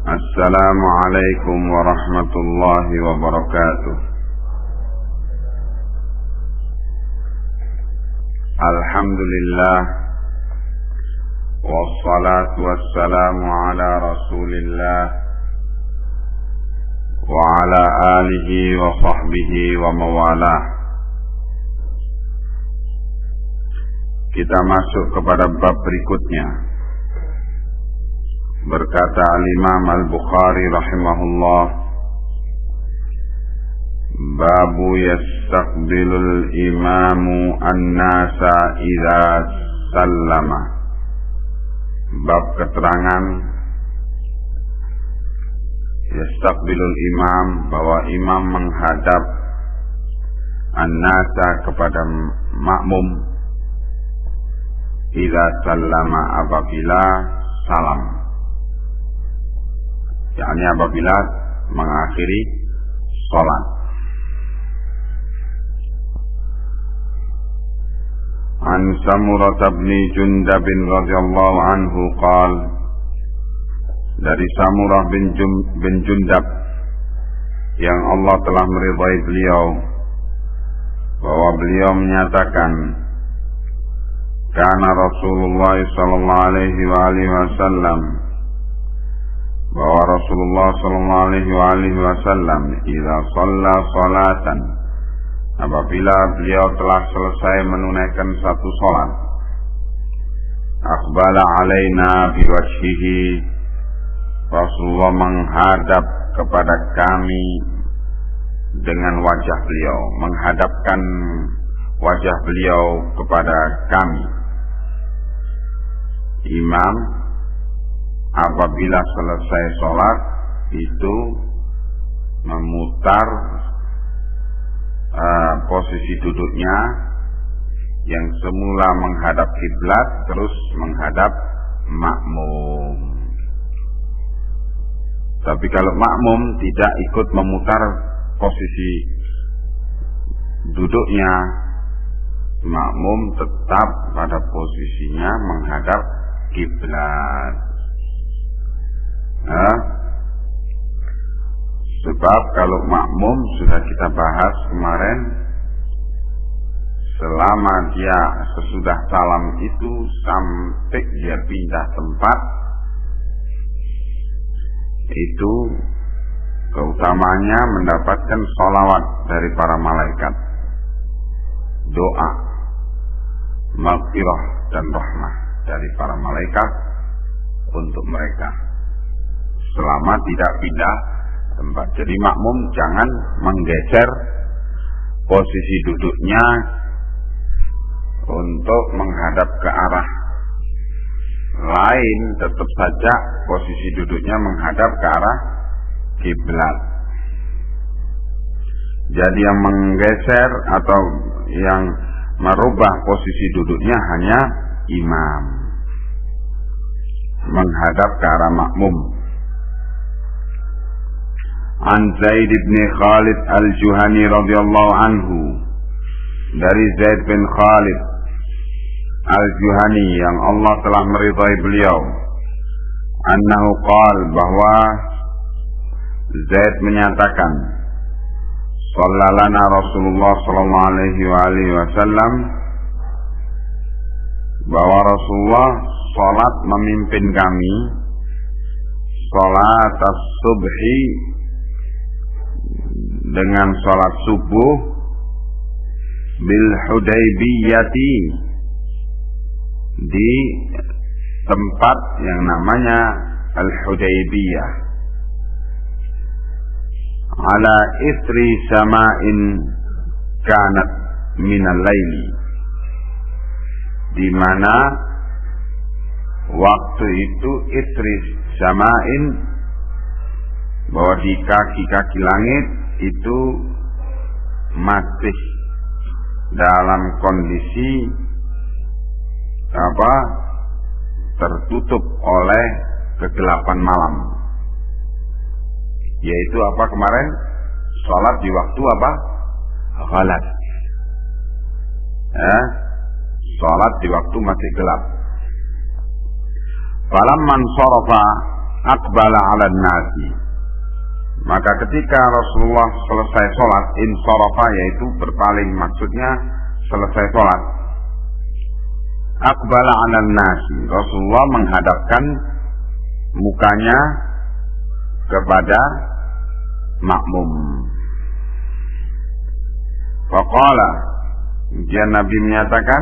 Assalamualaikum warahmatullahi wabarakatuh. Alhamdulillah, wassalatu wassalamu ala rasulillah wa ala alihi wa sahbihi wa mawalah. Kita masuk kepada bab berikutnya. Berkata Al-Imam Al-Bukhari rahimahullah, babu yastaqbilul imamu an-nasa idza sallama. Bab keterangan yastaqbilul imam, bahwa imam menghadap an-nasa kepada makmum idza sallama, apabila salam, yakni apabila mengakhiri sholat. An Samurah bin Jundab radhiyallahu anhu qala, dari Samurah bin Jundab yang Allah telah meridai beliau, bahwa beliau menyatakan, kana Rasulullah sallallahu alaihi wasallam, bahwa Rasulullah sallallahu alaihi wasallam idza shalla salatan, apabila beliau telah selesai menunaikan satu salat, aqbala alaina biwajhihi, Rasulullah menghadap kepada kami dengan wajah beliau, menghadapkan wajah beliau kepada kami. Imam apabila selesai sholat itu memutar posisi duduknya yang semula menghadap kiblat terus menghadap makmum. Tapi kalau makmum tidak ikut memutar posisi duduknya, makmum tetap pada posisinya menghadap kiblat. Sebab kalau makmum sudah kita bahas kemarin, selama dia sesudah salam itu sampai dia pindah tempat, itu keutamanya mendapatkan sholawat dari para malaikat, doa maghfirah dan rahmah dari para malaikat untuk mereka selama tidak pindah tempat. Jadi makmum jangan menggeser posisi duduknya untuk menghadap ke arah lain, tetap saja posisi duduknya menghadap ke arah kiblat. Jadi yang menggeser atau yang merubah posisi duduknya hanya imam, menghadap ke arah makmum. An Zaid bin Khalid al-Juhani radhiyallahu anhu, dari Zaid bin Khalid al-Juhani yang Allah telah meridai beliau, annahu qala, bahwa Zaid menyatakan, sallalana Rasulullah sallallahu alaihi wasallam, bahwa Rasulullah salat memimpin kami salat as-subhi, dengan salat subuh, bil Hudaybiyati, di tempat yang namanya Al-Hudaybiyah, ala ithri sama'in kanat minal laili, di mana waktu itu ithri sama'in, bahwa di kaki-kaki langit itu masih dalam kondisi tertutup oleh kegelapan malam. Yaitu apa kemarin? Salat di waktu apa? Ghalat. Salat di waktu masih gelap. Falamman sharafa aqbala 'alan nasi. Maka ketika Rasulullah selesai sholat, insarafa yaitu berpaling, maksudnya selesai sholat. Aqbala 'alan nasi, Rasulullah menghadapkan mukanya kepada makmum. Faqala, kemudian Nabi menyatakan,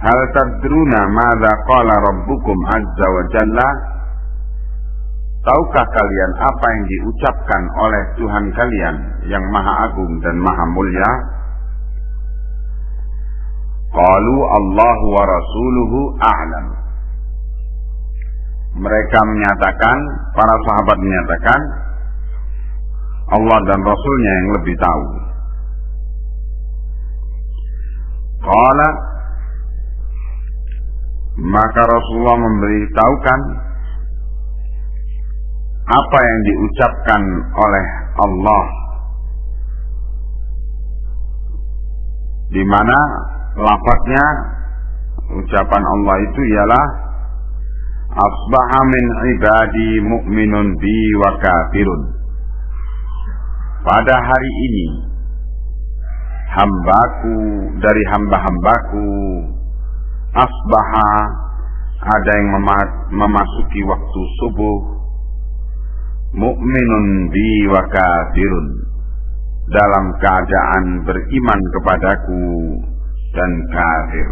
hal tadruna madza qala rabbukum azza wa jalla? Tahukah kalian apa yang diucapkan oleh Tuhan kalian yang maha agung dan maha mulia? Qalu Allahu wa rasuluhu a'lam. Mereka menyatakan, para sahabat menyatakan, Allah dan Rasulnya yang lebih tahu. Qala, maka Rasulullah memberitahukan apa yang diucapkan oleh Allah, di mana lafadznya, ucapan Allah itu ialah asbaha min ibadi mu'minun bi wa kafirun. Pada hari ini hambaku dari hamba-hambaku, asbaha, ada yang memasuki waktu subuh, mu'minun bi wa kafirun, dalam keadaan beriman kepadaku dan kafir.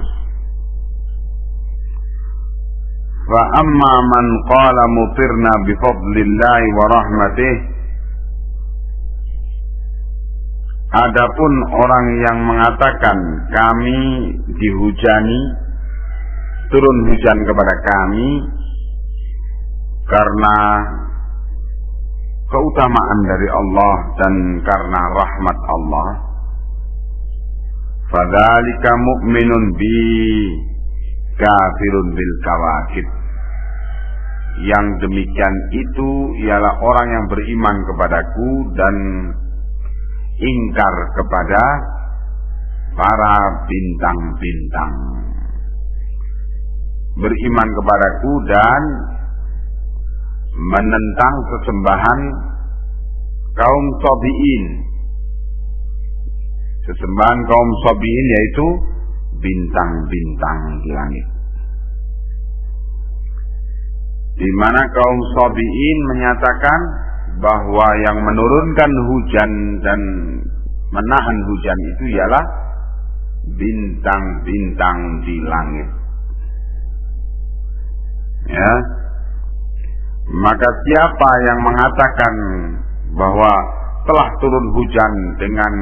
Fa amma man qala mutirna bi fadlillahi wa rahmatih, adapun orang yang mengatakan kami dihujani, turun hujan kepada kami karena keutamaan dari Allah dan karena rahmat Allah, fadzalika mu'minun bi kafirun bil kawakib. Yang demikian itu ialah orang yang beriman kepadaku dan ingkar kepada para bintang-bintang. Beriman kepadaku dan menentang sesembahan kaum Sabi'in. Sesembahan kaum Sabi'in yaitu bintang-bintang di langit. Di mana kaum Sabi'in menyatakan bahwa yang menurunkan hujan dan menahan hujan itu ialah bintang-bintang di langit. Ya. Maka siapa yang mengatakan bahwa telah turun hujan dengan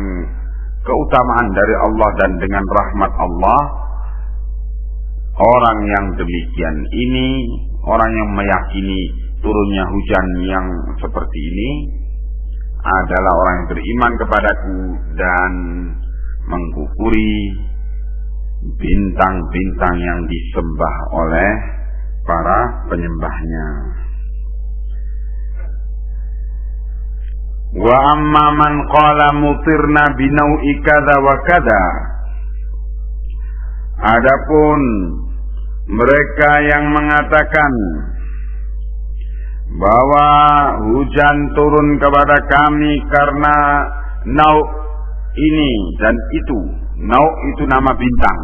keutamaan dari Allah dan dengan rahmat Allah, orang yang demikian ini, orang yang meyakini turunnya hujan yang seperti ini adalah orang yang beriman kepadaku dan mengkufuri bintang-bintang yang disembah oleh para penyembahnya. Wa amma man qala mutirna binau'i kadza wa kadza, adapun mereka yang mengatakan bahwa hujan turun kepada kami karena nau ini dan itu. Nau itu nama bintang.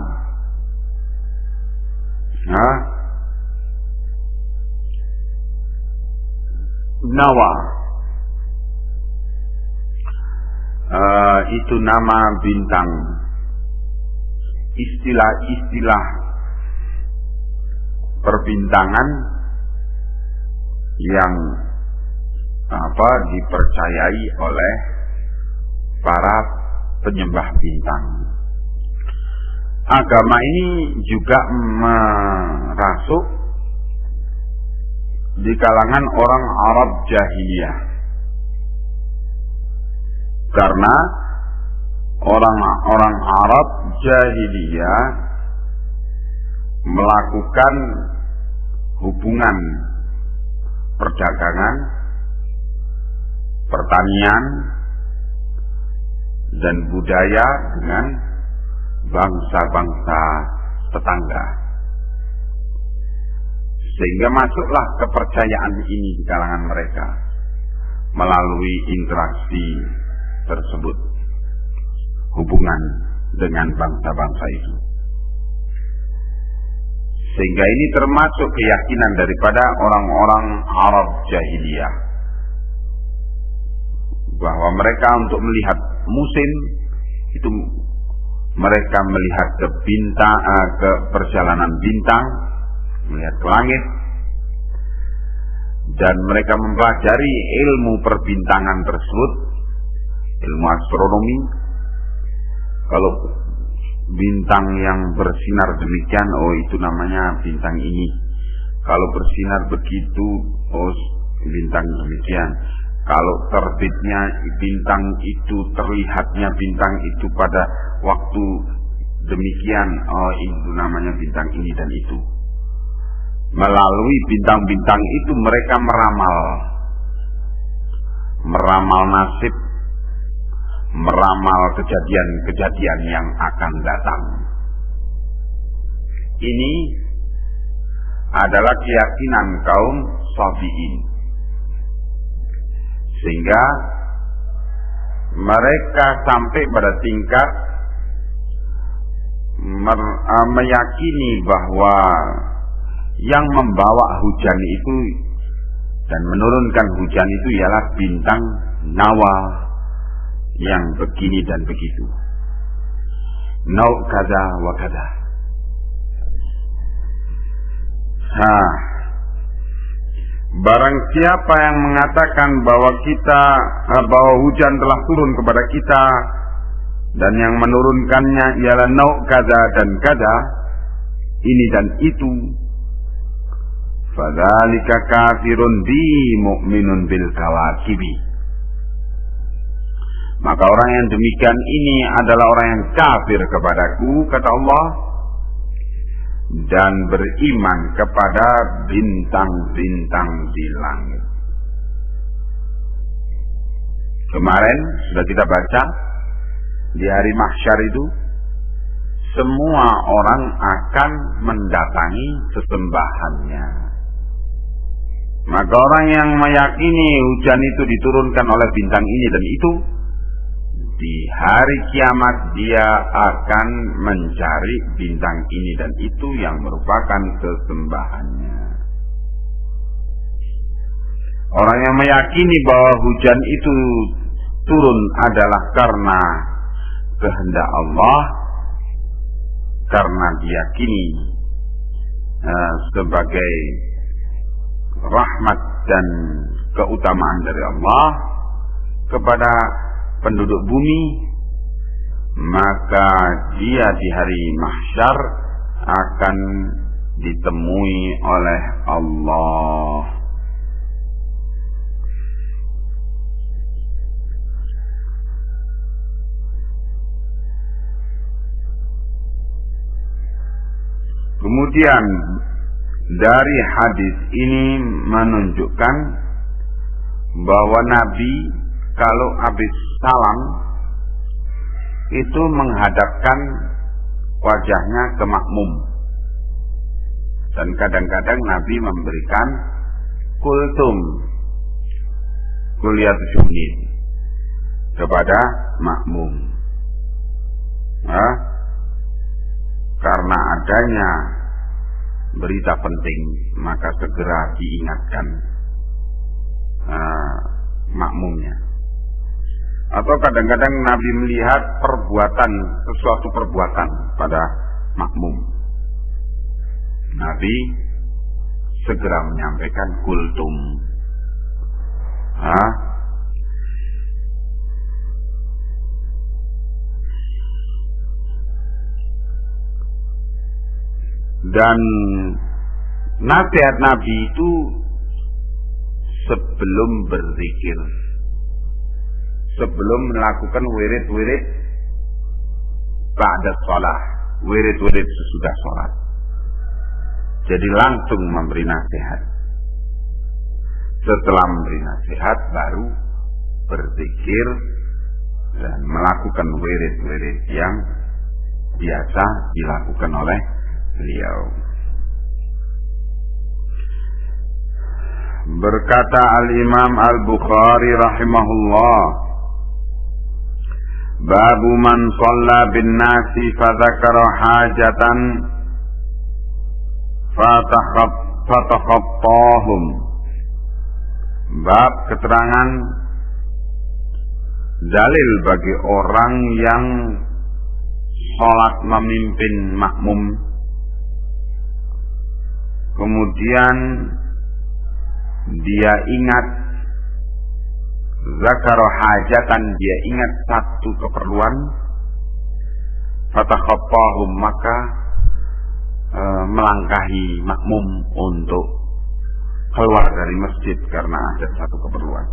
Nawa itu nama bintang. Istilah-istilah perbintangan yang dipercayai oleh para penyembah bintang. Agama ini juga merasuk di kalangan orang Arab jahiliyah, karena orang-orang Arab jahiliyah melakukan hubungan perdagangan, pertanian, dan budaya dengan bangsa-bangsa tetangga, Sehingga masuklah kepercayaan ini di kalangan mereka melalui interaksi tersebut, hubungan dengan bangsa-bangsa itu. Sehingga ini termasuk keyakinan daripada orang-orang Arab jahiliyah, bahwa mereka untuk melihat musim itu mereka melihat ke bintang, ke perjalanan bintang, melihat ke langit, dan mereka mempelajari ilmu perbintangan tersebut, ilmu astronomi. Kalau bintang yang bersinar demikian, oh itu namanya bintang ini. Kalau bersinar begitu, oh bintang demikian. Kalau terbitnya bintang itu, terlihatnya bintang itu pada waktu demikian, oh itu namanya bintang ini dan itu. Melalui bintang-bintang itu mereka meramal nasib, meramal kejadian-kejadian yang akan datang. Ini adalah keyakinan kaum Sabi'in. Sehingga mereka sampai pada tingkat meyakini bahwa yang membawa hujan itu dan menurunkan hujan itu ialah bintang Nawa yang begini dan begitu. Nau kada wa kada. Barang siapa yang mengatakan bahwa bahwa hujan telah turun kepada kita dan yang menurunkannya ialah nau kada dan kada, ini dan itu, fadzalika kafirun bi mu'minun bil kawakibi. Maka orang yang demikian ini adalah orang yang kafir kepadaku, kata Allah, dan beriman kepada bintang-bintang di langit. Kemarin sudah kita baca, di hari mahsyar itu semua orang akan mendatangi sesembahannya. Maka orang yang meyakini hujan itu diturunkan oleh bintang ini dan itu, di hari kiamat dia akan mencari bintang ini dan itu yang merupakan sesembahannya. Orang yang meyakini bahwa hujan itu turun adalah karena kehendak Allah, karena diyakini sebagai rahmat dan keutamaan dari Allah kepada penduduk bumi, maka dia di hari mahsyar akan ditemui oleh Allah. Kemudian dari hadis ini menunjukkan bahwa Nabi kalau habis salam itu menghadapkan wajahnya ke makmum, dan kadang-kadang Nabi memberikan kultum, kuliah 7 menit kepada makmum, karena adanya berita penting maka segera diingatkan makmumnya. Atau kadang-kadang Nabi melihat sesuatu perbuatan pada makmum, Nabi segera menyampaikan kultum. Dan nasihat Nabi itu sebelum berzikir, sebelum melakukan wirid-wirid ba'da shalah, wirid-wirid sesudah sholat. Jadi langsung memberi nasihat. Setelah memberi nasihat baru berzikir dan melakukan wirid-wirid yang biasa dilakukan oleh beliau. Berkata Al-Imam Al-Bukhari rahimahullah, Babu man shalla bin nasi fadzakara hajatan fatakhattahum. Bab keterangan dalil bagi orang yang sholat memimpin makmum, kemudian dia ingat zakara hajatan, dia ingat satu keperluan, fatakhattahum, maka melangkahi makmum untuk keluar dari masjid karena ada satu keperluan.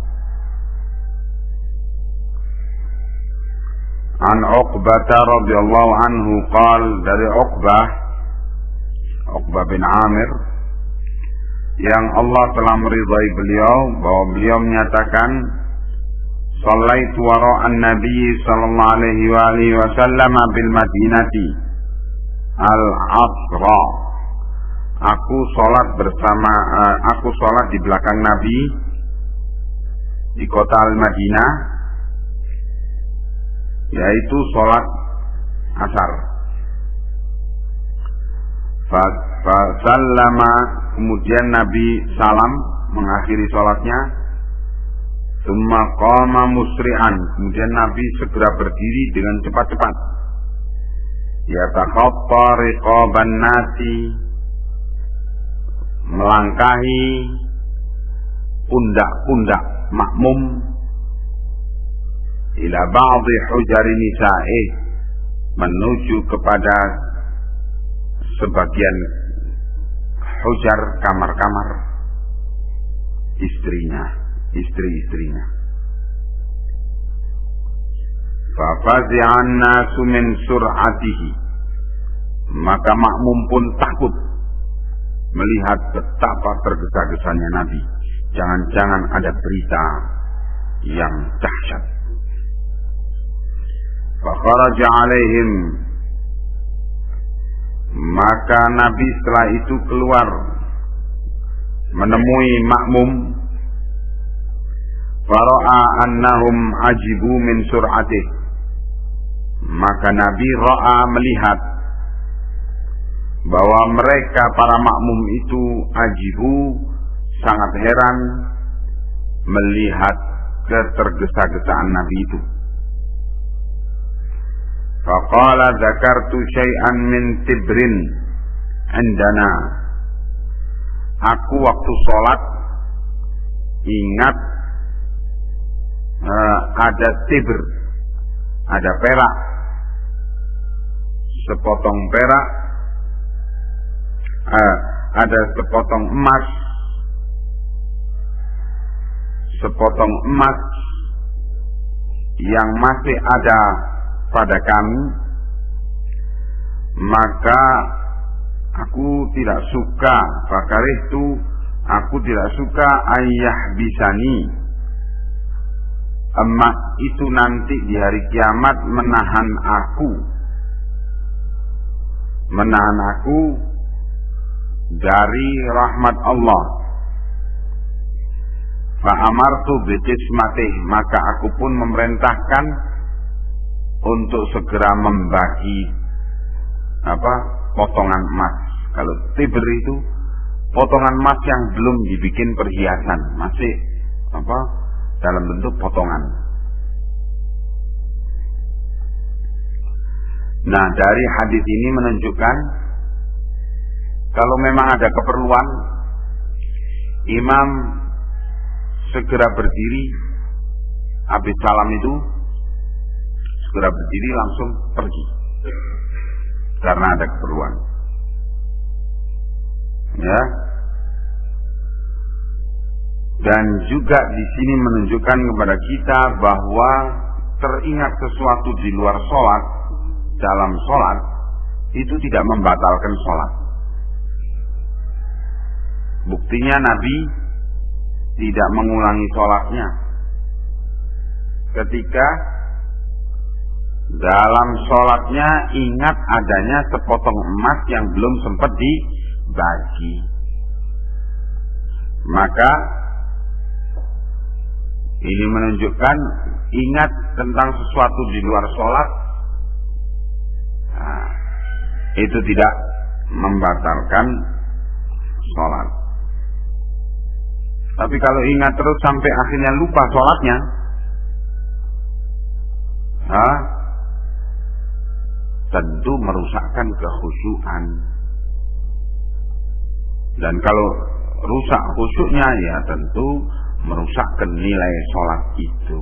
An Uqbah radhiyallahu anhu qal, dari Uqbah bin Amir, yang Allah telah meridai beliau, bahwa beliau menyatakan, Shallaitu wara'an Nabi sallallahu alaihi wasallam bil Madinati al-Asra. Aku sholat di belakang Nabi di kota Al-Madinah, yaitu sholat asar. Fasallama, kemudian Nabi salam mengakhiri sholatnya. Tsumma qama musri'an, kemudian Nabi segera berdiri dengan cepat-cepat. Yatakhatta riqaban nasi, melangkahi pundak-pundak makmum, ila ba'dhi hujari nisa'ih, menuju kepada sebagian hujar, kamar-kamar istri-istrinya. Fafazi'an nasu min sur'atihi, maka makmum pun takut melihat betapa tergesa-gesanya Nabi. Jangan-jangan ada berita yang dahsyat. Fakharaja alaihim, maka Nabi setelah itu keluar menemui makmum. Fara'a annahum ajibu min sur'atih, maka Nabi melihat bahwa mereka para makmum itu ajibu, sangat heran melihat ketergesa-gesaan Nabi itu. Faqala dzakartu syai'an min tibrin indana. Aku waktu sholat ingat ada tibr, ada perak, sepotong perak, ada sepotong emas yang masih ada pada kami, maka aku tidak suka, aku tidak suka ayah bisani, emas itu nanti di hari kiamat menahan aku dari rahmat Allah. Fa'amartu biqismatih, maka aku pun memerintahkan untuk segera membagi potongan emas. Kalau tibr itu potongan emas yang belum dibikin perhiasan, masih dalam bentuk potongan. Nah, dari hadis ini menunjukkan kalau memang ada keperluan, imam segera berdiri, habis salam itu segera berdiri langsung pergi karena ada keperluan. Ya. Dan juga di sini menunjukkan kepada kita bahwa teringat sesuatu di luar sholat, dalam sholat, itu tidak membatalkan sholat. Buktinya Nabi tidak mengulangi sholatnya ketika dalam sholatnya ingat adanya sepotong emas yang belum sempat dibagi. Maka Ini menunjukkan ingat tentang sesuatu di luar sholat, nah, itu tidak membatalkan sholat. Tapi kalau ingat terus sampai akhirnya lupa sholatnya, nah, tentu merusakkan kekhusyuan. Dan kalau rusak khusyuknya, ya tentu merusakkan nilai sholat itu.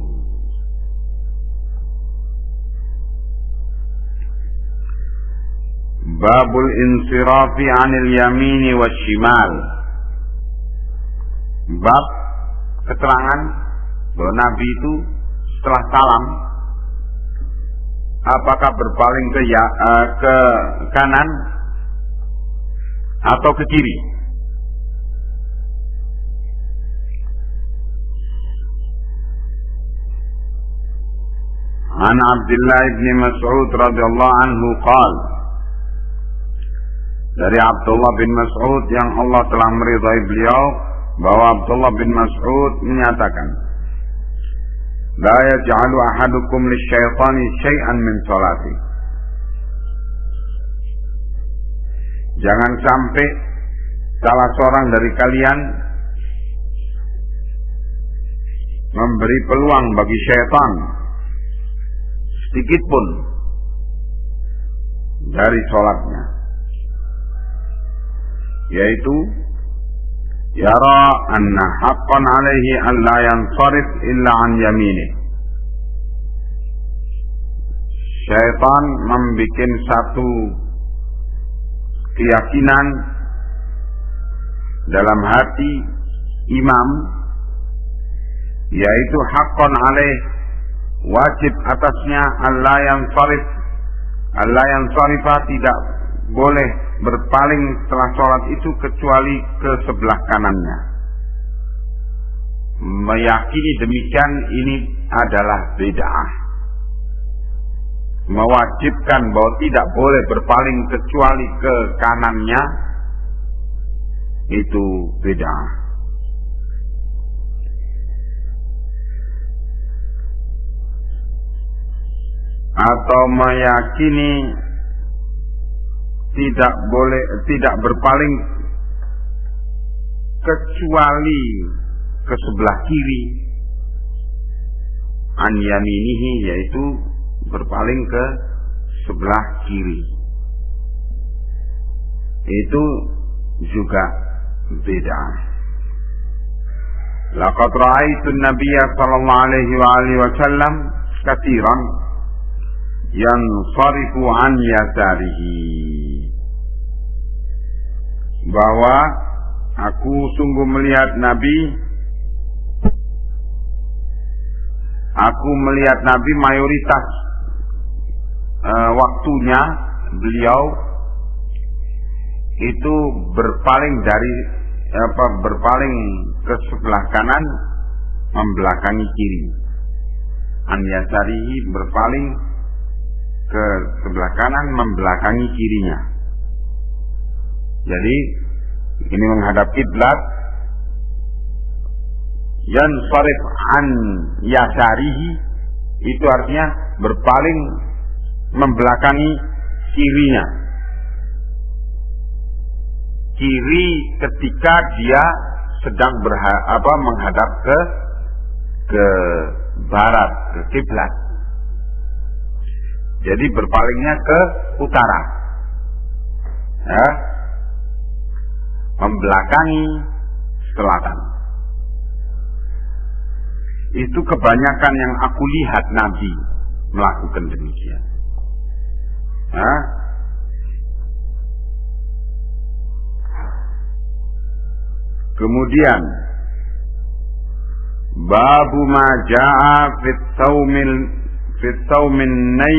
Babul insirafi anil yamini washimal. Bab keterangan bahwa Nabi itu setelah salam, apakah berpaling ke kanan atau ke kiri. An Abdullah bin Mas'ud radhiyallahu anhu qala, dari Abdullah bin Mas'ud yang Allah telah meridai beliau, bahwa Abdullah bin Mas'ud menyatakan, la yaj'alu ahadukum lisyaitani syai'an min salati. Jangan sampai salah seorang dari kalian memberi peluang bagi syaitan sedikit pun dari sholatnya, yaitu yara anna haqqan alaihi an la yansarif illa an yaminih. Syaitan membikin satu keyakinan dalam hati imam, yaitu haqqan alaih, wajib atasnya Allah yang sarifah, tidak boleh berpaling setelah sholat itu kecuali ke sebelah kanannya. Meyakini demikian ini adalah bid'ah. Mewajibkan bahwa tidak boleh berpaling kecuali ke kanannya, itu bid'ah. Atau meyakini tidak berpaling kecuali ke sebelah kiri, an yaminihi, yaitu berpaling ke sebelah kiri, itu juga beda. Laqad ra'aitu an-nabiyya sallallahu alaihi wasallam katsiran yansarifu an yasarihi, bahwa aku sungguh melihat Nabi mayoritas waktunya beliau itu berpaling ke sebelah kanan, membelakangi kiri. An yasarihi, berpaling ke sebelah kanan, membelakangi kirinya. Jadi ini menghadap kiblat. Yansarif an yasarihi itu artinya berpaling, membelakangi kirinya. Kiri ketika dia sedang menghadap ke barat, ke kiblat. Jadi berpalingnya ke utara, ya, membelakangi selatan. Itu kebanyakan yang aku lihat Nabi melakukan demikian. Ya. Kemudian babu ma jaa fit saumin nay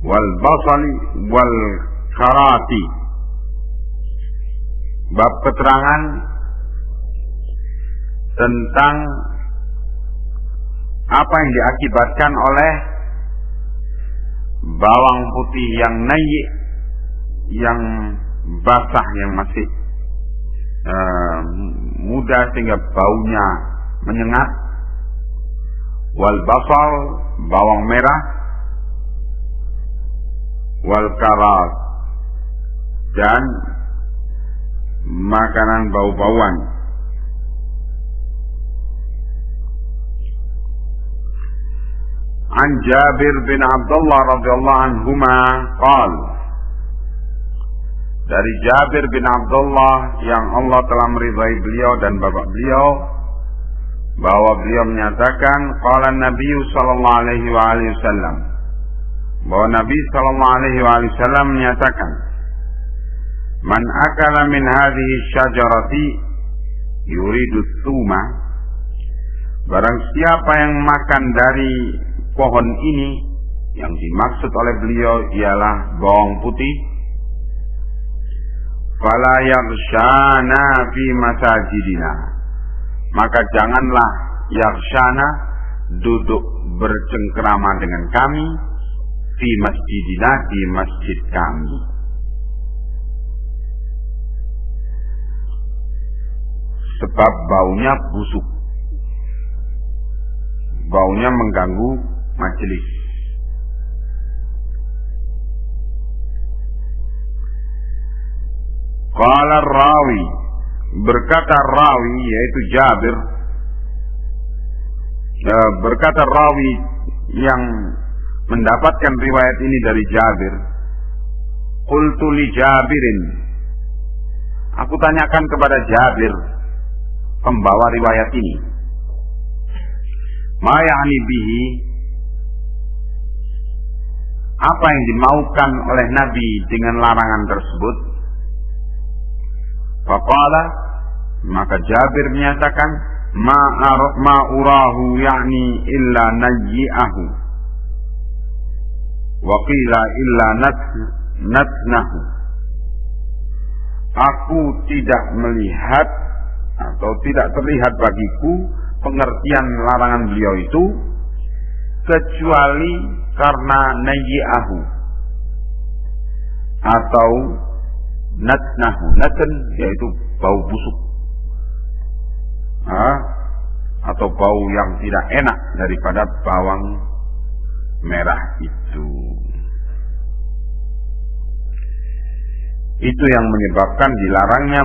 wal basali wal karati. Bab keterangan tentang apa yang diakibatkan oleh bawang putih yang naik, yang basah, yang masih muda sehingga baunya menyengat, wal basal, bawang merah, wal karas, dan makanan bau-bauan. An Jabir bin Abdullah radhiyallahu anhuma qala, dari Jabir bin Abdullah yang Allah telah meridai beliau dan bapak beliau, bahwa beliau menyatakan qala Nabi sallallahu alaihi wasallam, bahwa Nabi sallallahu alaihi wasallam menyatakan, man akala min hadhihi syajarati yuridu tsuma, barang siapa yang makan dari pohon ini, yang dimaksud oleh beliau ialah bawang putih, fala yarshana fi masajidina, maka janganlah yarshana duduk bercengkrama dengan kami, fi masjidina, di masjid kami. Sebab baunya busuk, baunya mengganggu majelis. Qala rawi, berkata rawi yaitu Jabir, berkata rawi yang mendapatkan riwayat ini dari Jabir, qultu li Jabirin, aku tanyakan kepada Jabir, pembawa riwayat ini, ma ya'ni bihi, apa yang dimaukan oleh Nabi dengan larangan tersebut? Faqala, maka Jabir menyatakan, ma urahu ya'ni illa nayyi'ahu wa qila illa natnahu, aku tidak melihat atau tidak terlihat bagiku pengertian larangan beliau itu kecuali karena nayyi'ahu atau natnahu. Natn yaitu bau busuk, atau bau yang tidak enak daripada bawang merah itu. Itu yang menyebabkan dilarangnya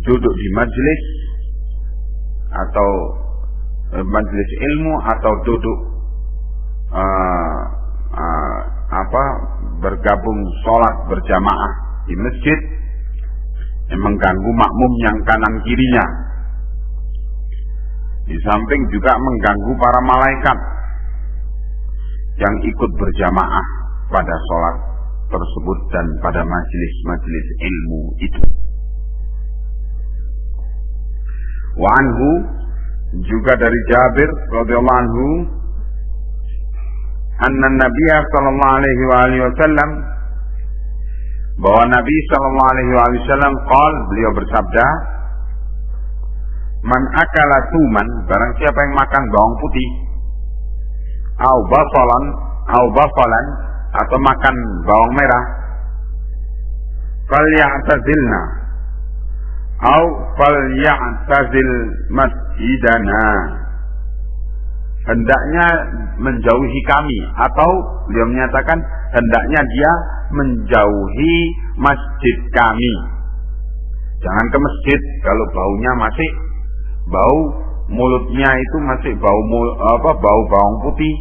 duduk di majelis atau majelis ilmu, atau duduk bergabung sholat berjamaah di masjid yang mengganggu makmum yang kanan kirinya. Di samping juga mengganggu para malaikat yang ikut berjamaah pada sholat tersebut dan pada majelis-majelis ilmu itu. Wa anhu, juga dari Jabir radhiyallahu anhu, anna Nabiya sallallahu alaihi wasallam, bahwa Nabi sallallahu alaihi wasallam qol, beliau bersabda, man akala tuman, barang siapa yang makan bawang putih, au basalan, atau makan bawang merah, falyatazilna au falyatazil masjidana, hendaknya menjauhi kami, atau beliau menyatakan hendaknya dia menjauhi masjid kami. Jangan ke masjid kalau baunya masih bau, mulutnya itu masih bau bawang putih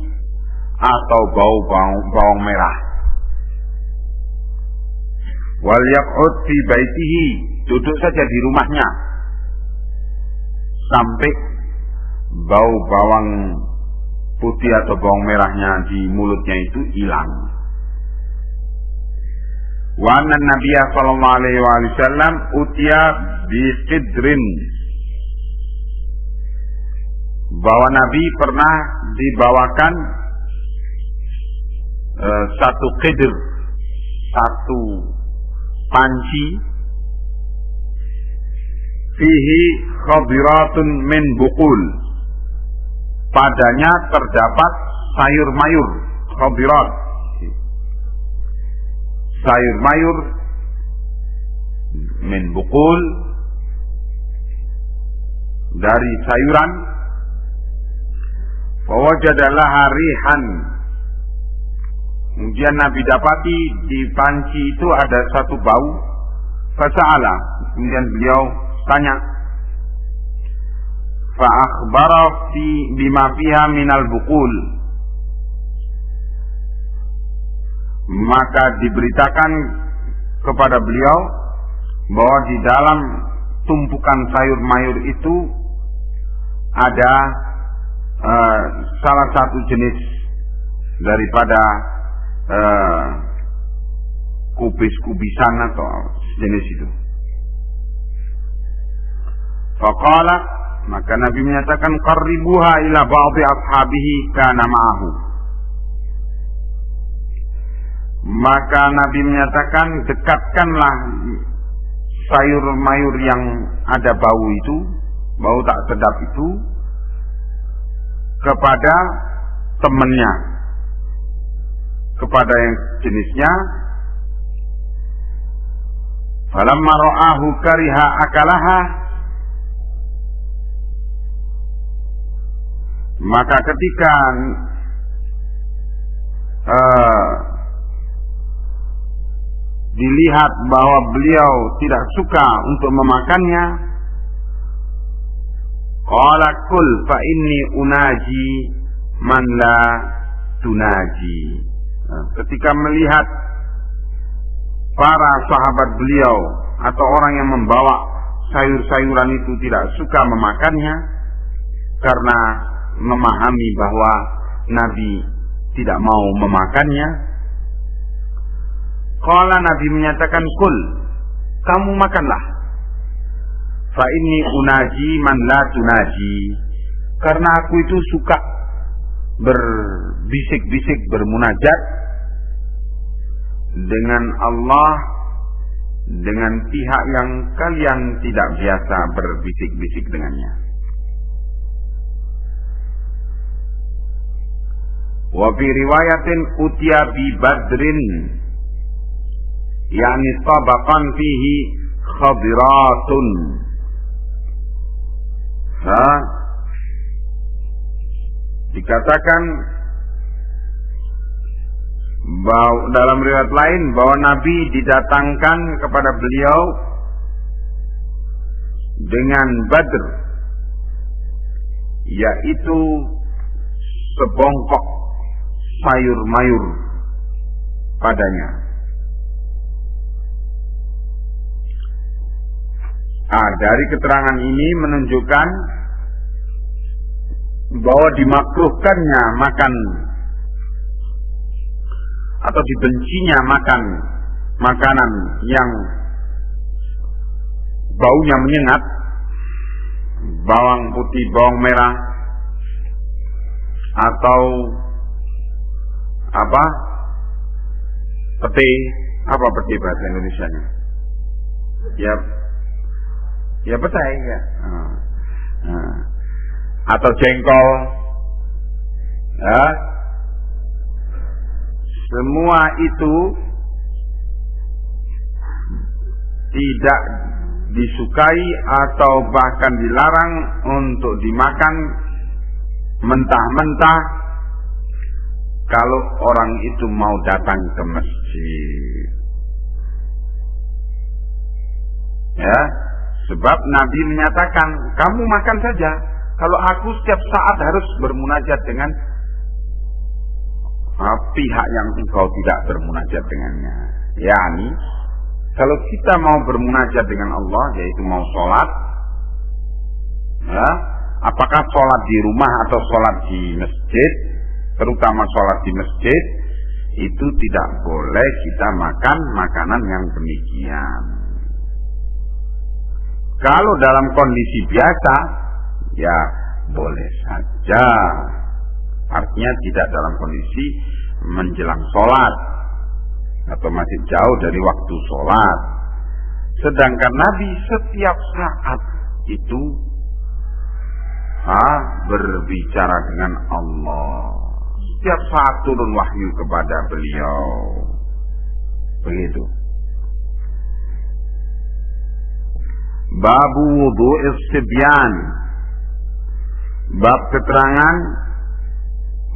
atau bau bawang merah. Wal yaq'ud fi baitihi, duduk saja di rumahnya sampai bau bawang putih atau bawang merahnya di mulutnya itu hilang. Wa anna Nabiyya sallallahu alaihi wasallam utiya bi qidrin, bahwa Nabi pernah dibawakan satu qidr, satu panci, fihi khadiratun min buqul, padanya terdapat sayur mayur, khadirat, sayur mayur, min buqul, dari sayuran. Fawajadalah rihan. Kemudian Nabi dapati di panci itu ada satu bau. Fasa'ala. Kemudian beliau tanya. Fa'akhbara bima fiha minal bukul. Maka diberitakan kepada beliau bahwa di dalam tumpukan sayur mayur itu ada salah satu jenis daripada kubis-kubisan atau jenis itu. Faqala, maka Nabi menyatakan qarribuha ila ba'di ashabihi kana ma'ahu. Maka Nabi menyatakan dekatkanlah sayur mayur yang ada bau itu, bau tak sedap itu, kepada temannya, kepada yang jenisnya. Falamma ra'ahu kariha akalaha, maka ketika dilihat bahwa beliau tidak suka untuk memakannya, qala kul fa inni unaji man la tunaji. Ketika melihat para sahabat beliau atau orang yang membawa sayur-sayuran itu tidak suka memakannya karena memahami bahwa Nabi tidak mau memakannya, qala Nabi menyatakan kul, kamu makanlah. Fa inni unaji man la tunaji, karena aku itu suka berbisik-bisik, bermunajat dengan Allah, dengan pihak yang kalian tidak biasa berbisik-bisik dengannya. Wa fi riwayatin utiya bi badrin, yakni tabaqan fihi khadiratun. Dikatakan bahwa dalam riwayat lain bahwa Nabi didatangkan kepada beliau dengan badr, yaitu sebongkok sayur mayur padanya. Dari keterangan ini menunjukkan bahwa dimakruhkannya makan atau dibencinya makan makanan yang baunya menyengat, bawang putih, bawang merah, atau apa, pete, apa pete bahasa Indonesianya? Ya petai ya. Atau jengkol, ya. Semua itu tidak disukai atau bahkan dilarang untuk dimakan mentah-mentah kalau orang itu mau datang ke masjid. Ya, sebab Nabi menyatakan, kamu makan saja, kalau aku setiap saat harus bermunajat dengan pihak yang engkau tidak bermunajat dengannya. Yani, kalau kita mau bermunajat dengan Allah, yaitu mau sholat, ya, apakah sholat di rumah atau sholat di masjid, terutama sholat di masjid, itu tidak boleh kita makan makanan yang demikian. Kalau dalam kondisi biasa, ya boleh saja. Artinya tidak dalam kondisi menjelang sholat atau masih jauh dari waktu sholat. Sedangkan Nabi setiap saat itu berbicara dengan Allah. Setiap saat turun wahyu kepada beliau. Begitu. Babu wudu'is sibyan. Bab keterangan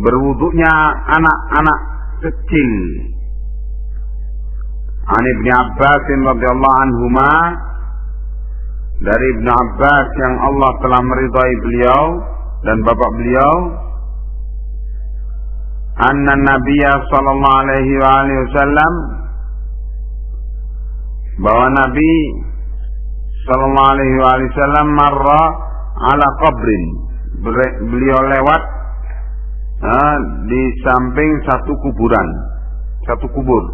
berwuduknya anak-anak kecil. An Ibnu Abbas radhiyallahu anhuma, dari Ibnu Abbas yang Allah telah meridai beliau dan bapak beliau, anna Nabiyya sallallahu alaihi wasallam, bahwa Nabi sallallahu alaihi wasallam marra ala qabrin, beliau lewat di samping satu kuburan, satu kubur,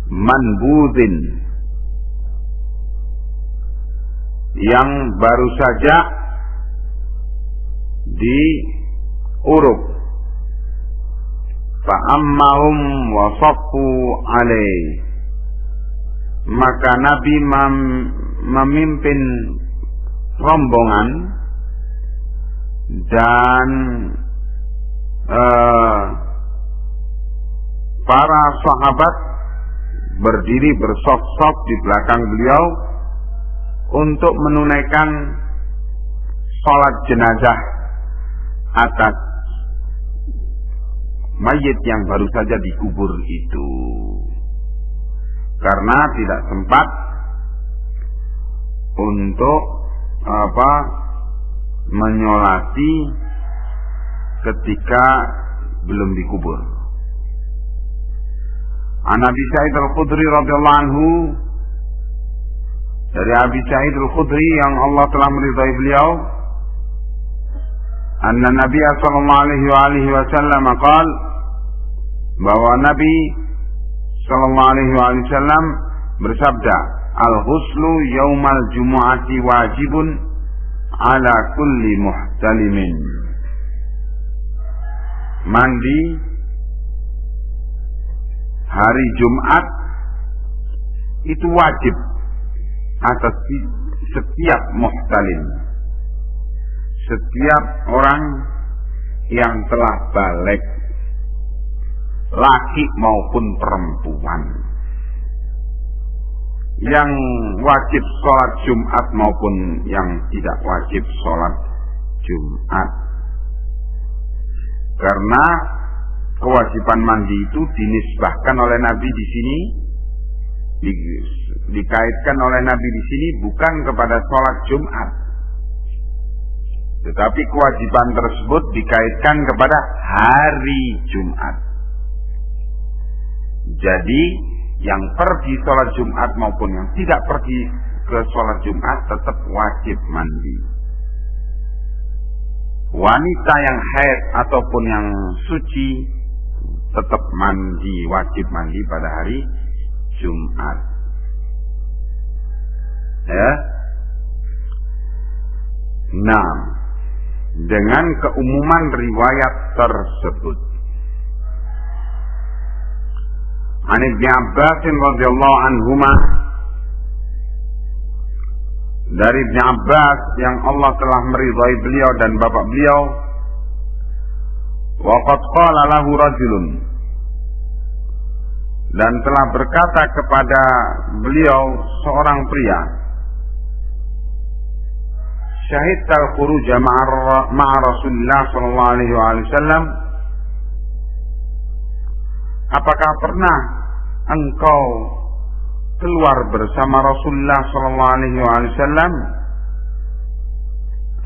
manbudin, yang baru saja diuruk. Fa'ammahum wa saffu alaih, maka Nabi memimpin rombongan dan para sahabat berdiri bersaf-saf di belakang beliau untuk menunaikan salat jenazah atas mayit yang baru saja dikubur itu, karena tidak sempat untuk menyolati ketika belum dikubur. An Abi Sa'id Al-Khudri radhiyallahu anhu, dari Abi Sa'id Al-Khudri yang Allah telah meridai beliau, anna Nabi sallallahu alaihi wasallam qaal, bahwa Nabi sallallahu alaihi wasallam bersabda, al-ghuslu yaumal jumu'ati wajibun ala kulli muhtalimin. Mandi hari Jumat itu wajib atas setiap muhtalim, setiap orang yang telah balik, laki maupun perempuan, yang wajib sholat Jumat maupun yang tidak wajib sholat Jumat. Karena kewajiban mandi itu dinisbahkan oleh Nabi di sini, dikaitkan oleh Nabi di sini bukan kepada sholat Jumat, tetapi kewajiban tersebut dikaitkan kepada hari Jumat. Jadi yang pergi sholat Jumat maupun yang tidak pergi ke sholat Jumat tetap wajib mandi. Wanita yang haid ataupun yang suci tetap mandi, wajib mandi pada hari Jumat. Ya. Nah, dengan keumuman riwayat tersebut, An Ibnu Abbas radhiyallahu anhuma, dari Ibnu Abbas yang Allah telah meridai beliau dan bapak beliau, wa qad qala lahu rajulun, dan telah berkata kepada beliau seorang pria, syahidtal khuruja ma'a Rasulullah sallallahu alaihi wasallam, apakah pernah engkau keluar bersama Rasulullah sallallahu alaihi wasallam?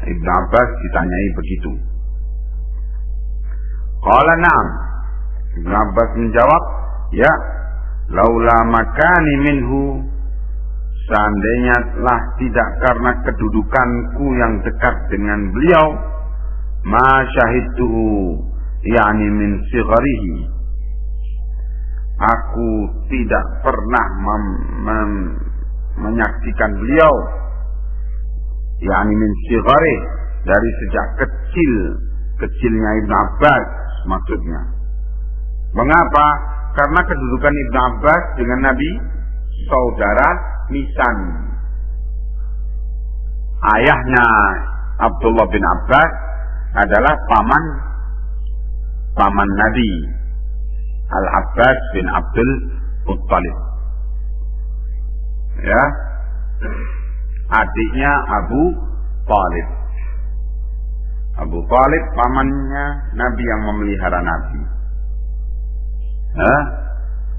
Ibnu Abbas ditanyai begitu. Qala na'am. Ibnu Abbas menjawab, ya, laula makani minhu, seandainya telah tidak karena kedudukanku yang dekat dengan beliau, ma syahidtuhu, yakni min sigharihi, aku tidak pernah menyaksikan beliau, yakni min sighari, dari sejak kecilnya Ibnu Abbas maksudnya. Mengapa? Karena kedudukan Ibnu Abbas dengan Nabi saudara nisan. Ayahnya Abdullah bin Abbas adalah paman Nabi, Al-Abbas bin Abdul Muttalib. Ya. Adiknya Abu Talib. Abu Thalib pamannya Nabi yang memelihara Nabi.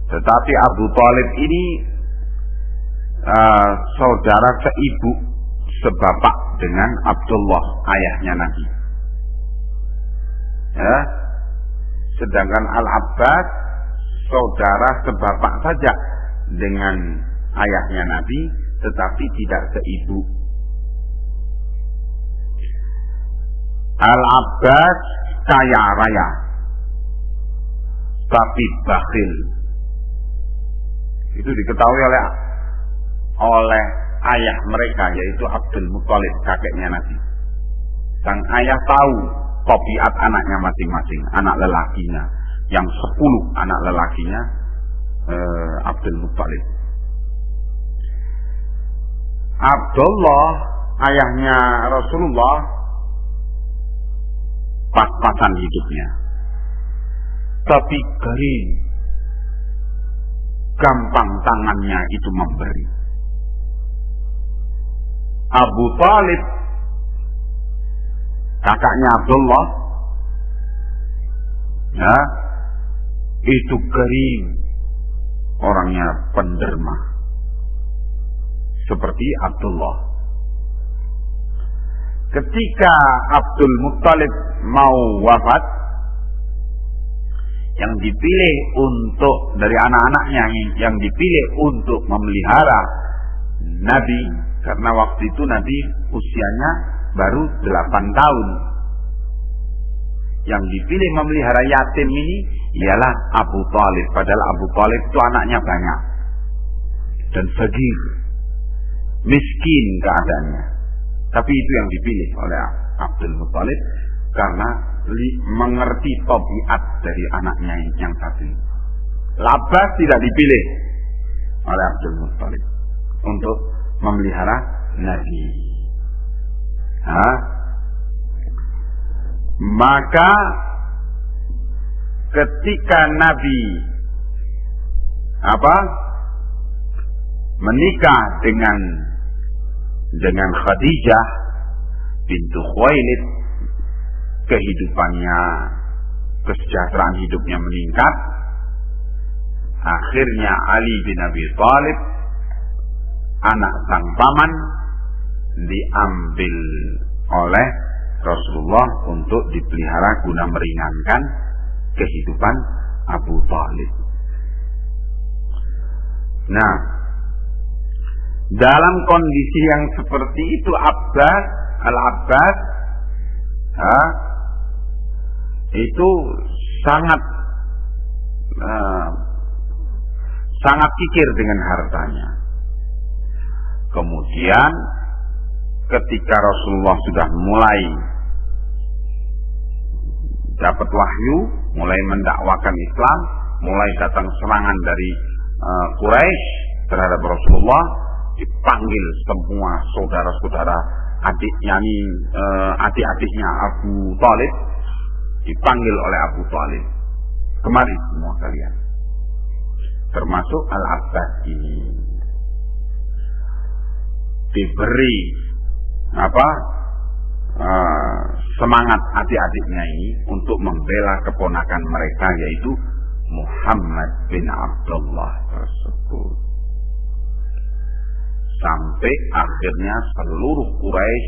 Tetapi Abu Thalib ini saudara seibu sebapak dengan Abdullah ayahnya Nabi. Sedangkan Al-Abbas saudara sebapak saja dengan ayahnya Nabi, tetapi tidak seibu. Al-Abbas kaya raya, tapi bakhil. Itu diketahui oleh ayah mereka, yaitu Abdul Muthalib, kakeknya Nabi. Sang ayah tahu tabiat anaknya masing-masing, anak lelakinya. Yang 10 anak lelakinya Abdul Muthalib. Abdullah, ayahnya Rasulullah, pas-pasan hidupnya, tapi kering, gampang tangannya itu memberi. Abu Thalib, kakaknya Abdullah, itu kering, orangnya penderma, seperti Abdullah. Ketika Abdul Muthalib mau wafat, yang dipilih untuk dari anak-anaknya yang dipilih untuk memelihara Nabi, karena waktu itu Nabi usianya baru 8 tahun. Yang dipilih memelihara yatim ini ialah Abu Thalib. Padahal Abu Thalib itu anaknya banyak dan faqir, miskin keadaannya. Tapi itu yang dipilih oleh Abdul Muthalib karena mengerti tabiat dari anaknya yang satu. Abbas tidak dipilih oleh Abdul Muthalib untuk memelihara Nabi. Maka ketika Nabi menikah dengan Khadijah bintu Khuwailid, kehidupannya, kesejahteraan hidupnya meningkat. Akhirnya Ali bin Abi Thalib, anak sang paman, diambil oleh Rasulullah untuk dipelihara guna meringankan kehidupan Abu Thalib. Nah, dalam kondisi yang seperti itu Al-Abbas itu sangat kikir dengan hartanya. Kemudian ketika Rasulullah sudah mulai dapat wahyu, mulai mendakwakan Islam, mulai datang serangan dari Quraisy terhadap Rasulullah, dipanggil semua saudara-saudara adik-adiknya Abu Thalib, dipanggil oleh Abu Thalib, kemari semua kalian, termasuk Al-Abbas ini, diberi semangat adik-adiknya ini untuk membela keponakan mereka, yaitu Muhammad bin Abdullah tersebut. Sampai akhirnya seluruh Quraisy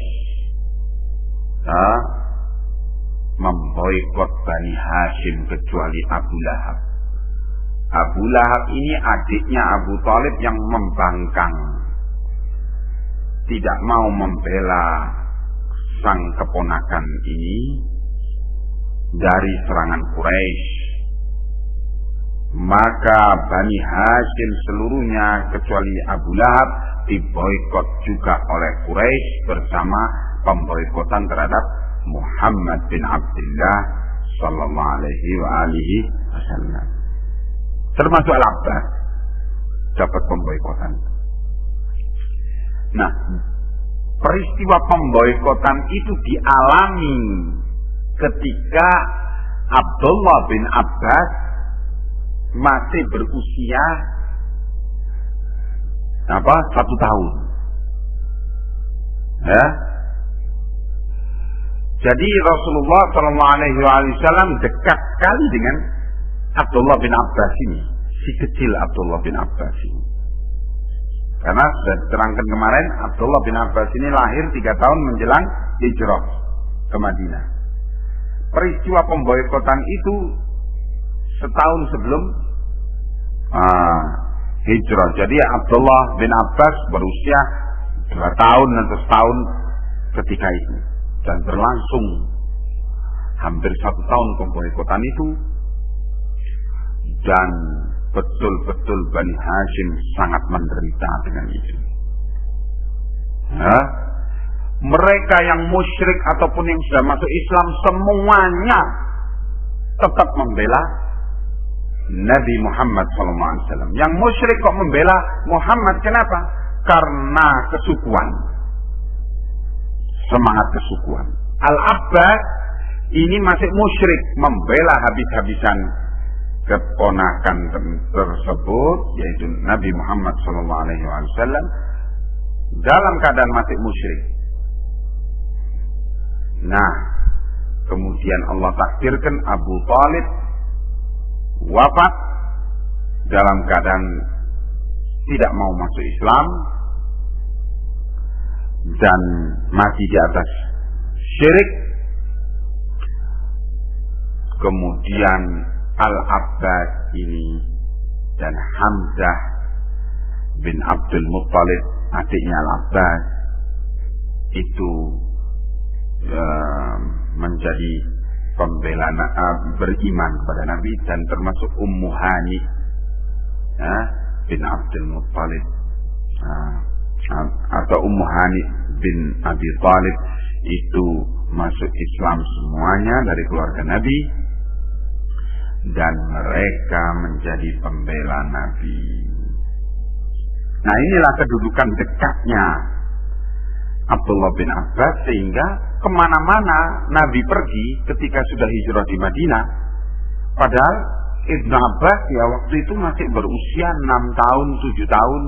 memboikot Bani Hashim kecuali Abu Lahab. Abu Lahab ini adiknya Abu Thalib yang membangkang, tidak mau membela sang keponakan ini dari serangan Quraisy. Maka Bani Hashim seluruhnya kecuali Abu Lahab diboikot juga oleh Quraisy bersama pemboikotan terhadap Muhammad bin Abdullah sallallahu alaihi wasallam. Termasuk Al-Abbas dapat pemboikotan. Nah, peristiwa pemboikotan itu dialami ketika Abdullah bin Abbas masih berusia 1 tahun. Jadi Rasulullah SAW dekat sekali dengan Abdullah bin Abbas ini, si kecil Abdullah bin Abbas ini. Karena sudah diterangkan kemarin, Abdullah bin Abbas ini lahir 3 tahun menjelang hijrah ke Madinah. Peristiwa pemboikotan itu setahun sebelum hijrah. Jadi Abdullah bin Abbas berusia 2 tahun atau setahun ketika itu, dan berlangsung hampir 1 tahun pemboikotan itu, dan betul-betul Bani Hashim sangat menderita dengan itu. Mereka yang musyrik ataupun yang sudah masuk Islam semuanya tetap membela Nabi Muhammad SAW. Yang musyrik kok membela Muhammad, kenapa? Karena kesukuan, semangat kesukuan. Al-Abbas ini masih musyrik, membela habis-habisan keponakan tersebut, yaitu Nabi Muhammad SAW, dalam keadaan masih musyrik. Nah, kemudian Allah takdirkan Abu Thalib wafat dalam keadaan tidak mau masuk Islam dan mati di atas syirik. Kemudian Al-Abbas ini dan Hamzah bin Abdul Muttalib, adiknya Al-Abbas, itu menjadi pembela, beriman kepada Nabi, dan termasuk Ummu Hani bin Abdul Muttalib atau Ummu Hani bin Abi Thalib, itu masuk Islam semuanya dari keluarga Nabi, dan mereka menjadi pembela Nabi. Nah, inilah kedudukan dekatnya Abdullah bin Abbas, sehingga kemana-mana Nabi pergi ketika sudah hijrah di Madinah. Padahal Ibnu Abbas ya waktu itu masih berusia 6 tahun, 7 tahun.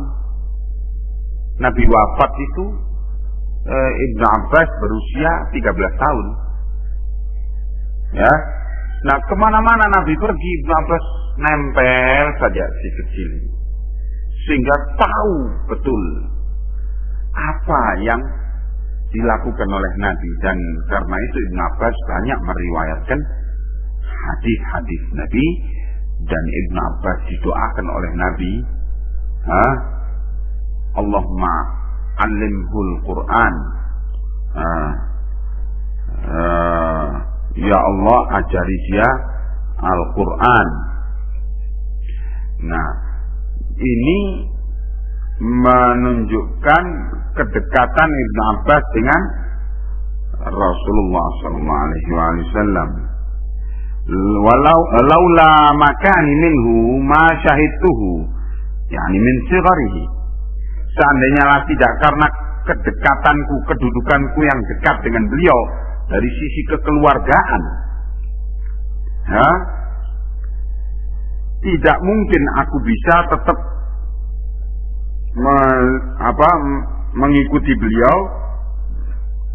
Nabi wafat itu Ibnu Abbas berusia 13 tahun. Ya. Nah, kemana-mana Nabi pergi, Ibnu Abbas nempel saja si kecil, sehingga tahu betul apa yang dilakukan oleh Nabi. Dan karena itu Ibnu Abbas banyak meriwayatkan hadis-hadis Nabi, dan Ibnu Abbas didoakan oleh Nabi, Allahumma alimhul Quran, ya Allah ajari dia Al-Quran. Nah, ini menunjukkan kedekatan Ibnu Abbas dengan Rasulullah SAW. Laula makani minhu ma syahidtuhu, yani min sigharihi. Seandainya lah tidak karena kedekatanku, kedudukanku yang dekat dengan beliau dari sisi kekeluargaan, tidak mungkin aku bisa tetap mengikuti beliau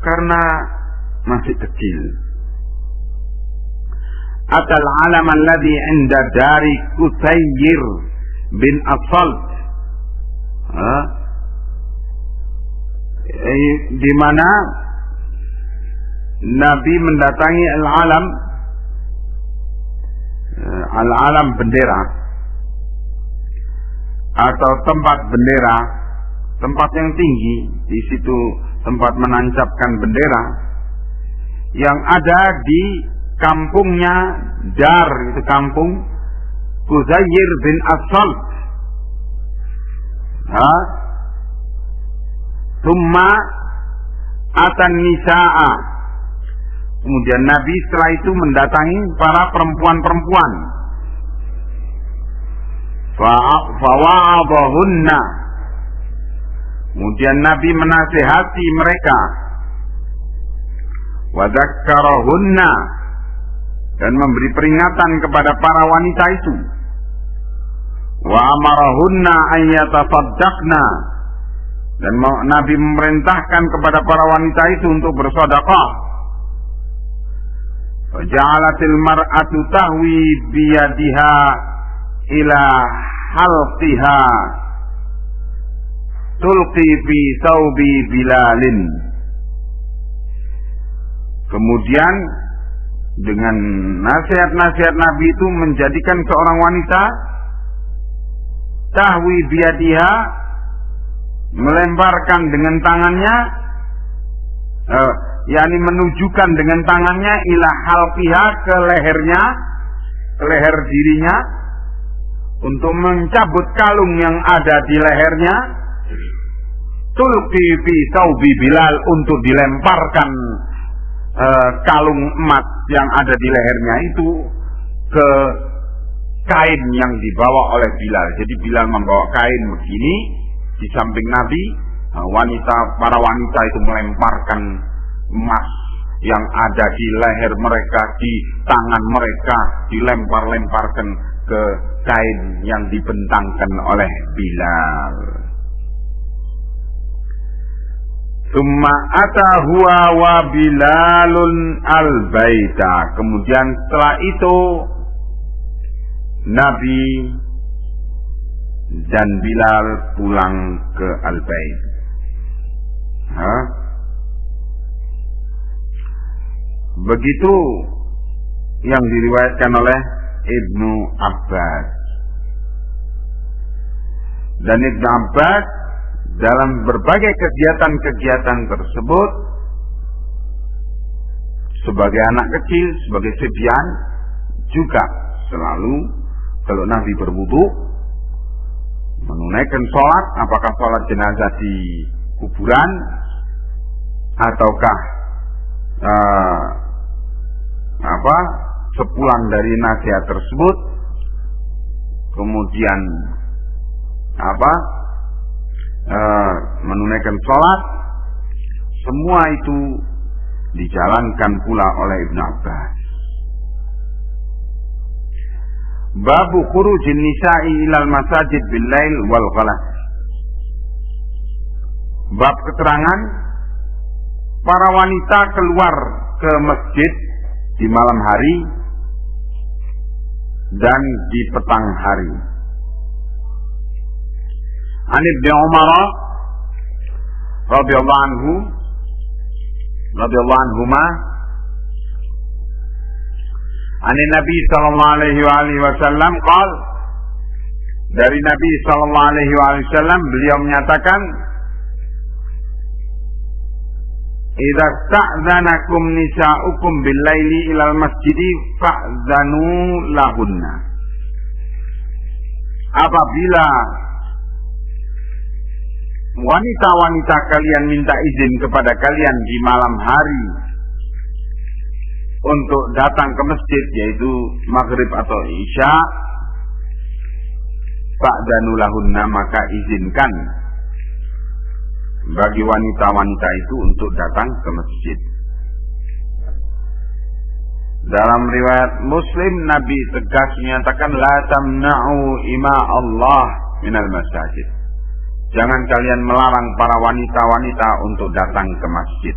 karena masih kecil. Atal alam alladhi inda dari Qutayyir bin Asalt, di mana Nabi mendatangi al-alam bendera, atau tempat bendera, tempat yang tinggi. Di situ tempat menancapkan bendera yang ada di kampungnya Dar, itu kampung Qutayyir bin Asalt. Thumma atan nisa'a. Kemudian Nabi setelah itu mendatangi para perempuan-perempuan. Fawa'adahunna. Kemudian Nabi menasihati mereka. Wadakkarahunna. Dan memberi peringatan kepada para wanita itu. Wa amarahunna ayyatasaddaqna. Dan Nabi memerintahkan kepada para wanita itu untuk bersedekah. Ja'alatil mar'atu tahwi biyadiha ila halqiha tulqi fi thawbi Bilalin. Kemudian dengan nasihat-nasihat Nabi itu menjadikan seorang wanita tahwi biyadiha, melemparkan dengan tangannya, yakni menunjukkan dengan tangannya ila halqiha, ke lehernya, ke leher dirinya, untuk mencabut kalung yang ada di lehernya. Tulqi fi thawbi Bilal, untuk dilemparkan kalung emas yang ada di lehernya itu ke kain yang dibawa oleh Bilal. Jadi Bilal membawa kain begini di samping Nabi. Para wanita itu melemparkan emas yang ada di leher mereka, di tangan mereka, dilempar-lemparkan ke kain yang dibentangkan oleh Bilal. Summa ata huwa wa Bilalun al-baita. Kemudian setelah itu Nabi dan Bilal pulang ke al-bait. Begitu yang diriwayatkan oleh Ibnu Abbas. Dan Ibnu Abbas dalam berbagai kegiatan-kegiatan tersebut, sebagai anak kecil, sebagai sibyan, juga selalu kalau Nabi berwudu, menunaikan sholat, apakah sholat jenazah di kuburan ataukah sepulang dari nasihat tersebut, kemudian menunaikan sholat, semua itu dijalankan pula oleh Ibnu Abbas. Babu khurujin nisa'i ilal masajid bil lail wal ghalas. Bab keterangan para wanita keluar ke masjid di malam hari dan di petang hari. An Ibnu Umar radhiyallahu anhuma an Nabi sallallahu alaihi wasallam qaal, dari Nabi sallallahu alaihi wasallam beliau menyatakan, idza sta'dzanakum nisa'ukum bil laili ilal masjidi fa'dzanu lahunna. Apabila wanita-wanita kalian minta izin kepada kalian di malam hari untuk datang ke masjid, yaitu maghrib atau isya, fa'dzanu lahunna, maka izinkan bagi wanita-wanita itu untuk datang ke masjid. Dalam riwayat Muslim, Nabi tegas menyatakan, la tamna'u ima Allah minal masajid. Jangan kalian melarang para wanita-wanita untuk datang ke masjid.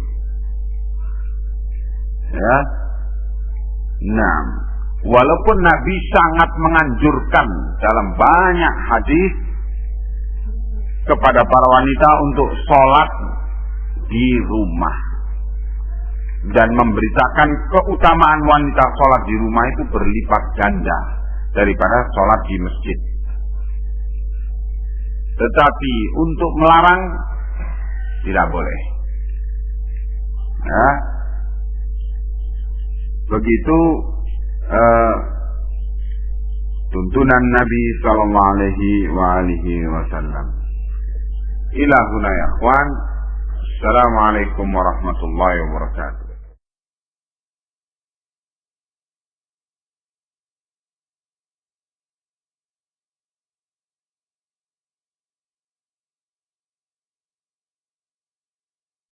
Ya. Nah, walaupun Nabi sangat menganjurkan dalam banyak hadis kepada para wanita untuk sholat di rumah, dan memberitakan keutamaan wanita sholat di rumah itu berlipat ganda daripada sholat di masjid. Tetapi untuk melarang tidak boleh. Ya. Begitu tuntunan Nabi sallallahu alaihi wasallam. Ila huna ya ikhwan. Assalamualaikum warahmatullahi wabarakatuh.